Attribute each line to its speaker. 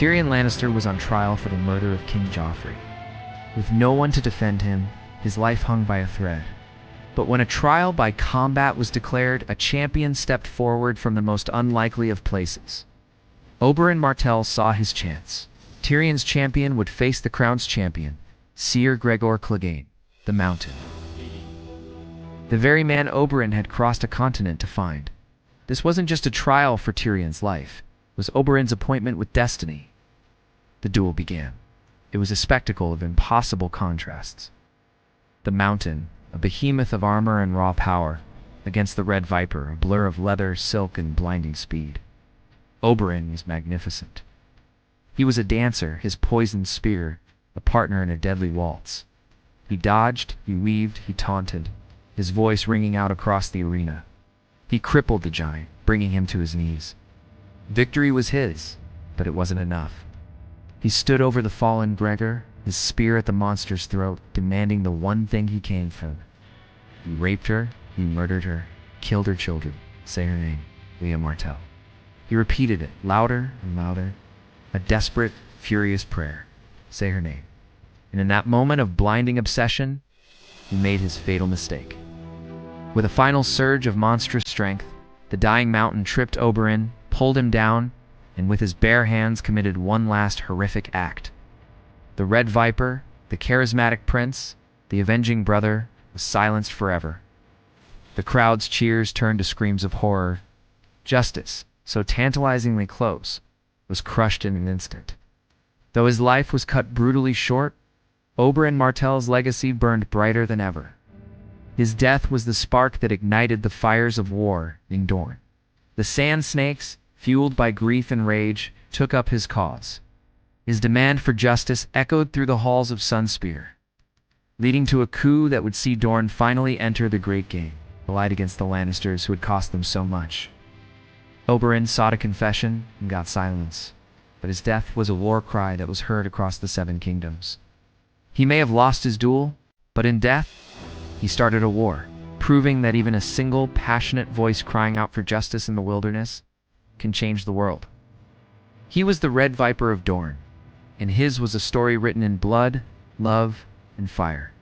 Speaker 1: Tyrion Lannister was on trial for the murder of King Joffrey. With no one to defend him, his life hung by a thread. But when a trial by combat was declared, a champion stepped forward from the most unlikely of places. Oberyn Martell saw his chance. Tyrion's champion would face the crown's champion, Seer Gregor Clegane, the Mountain. The very man Oberyn had crossed a continent to find. This wasn't just a trial for Tyrion's life. It was Oberyn's appointment with destiny. The duel began. It was a spectacle of impossible contrasts. The Mountain, a behemoth of armor and raw power, against the Red Viper, a blur of leather, silk, and blinding speed. Oberyn was magnificent. He was a dancer, his poisoned spear, a partner in a deadly waltz. He dodged, he weaved, he taunted, his voice ringing out across the arena. He crippled the giant, bringing him to his knees. Victory was his, but it wasn't enough. He stood over the fallen Gregor, his spear at the monster's throat, demanding the one thing he came for. He raped her, he murdered her, killed her children. Say her name, Elia Martell. He repeated it, louder and louder, a desperate, furious prayer. Say her name. And in that moment of blinding obsession, he made his fatal mistake. With a final surge of monstrous strength, the dying Mountain tripped Oberyn, pulled him down, and with his bare hands committed one last horrific act. The Red Viper, the charismatic prince, the avenging brother, was silenced forever. The crowd's cheers turned to screams of horror. Justice, so tantalizingly close, was crushed in an instant. Though his life was cut brutally short, Oberyn Martell's legacy burned brighter than ever. His death was the spark that ignited the fires of war in Dorne. The Sand Snakes, fueled by grief and rage, took up his cause. His demand for justice echoed through the halls of Sunspear, leading to a coup that would see Dorne finally enter the Great Game, allied against the Lannisters who had cost them so much. Oberyn sought a confession and got silence, but his death was a war cry that was heard across the Seven Kingdoms. He may have lost his duel, but in death, he started a war, proving that even a single passionate voice crying out for justice in the wilderness can change the world. He was the Red Viper of Dorne, and his was a story written in blood, love, and fire.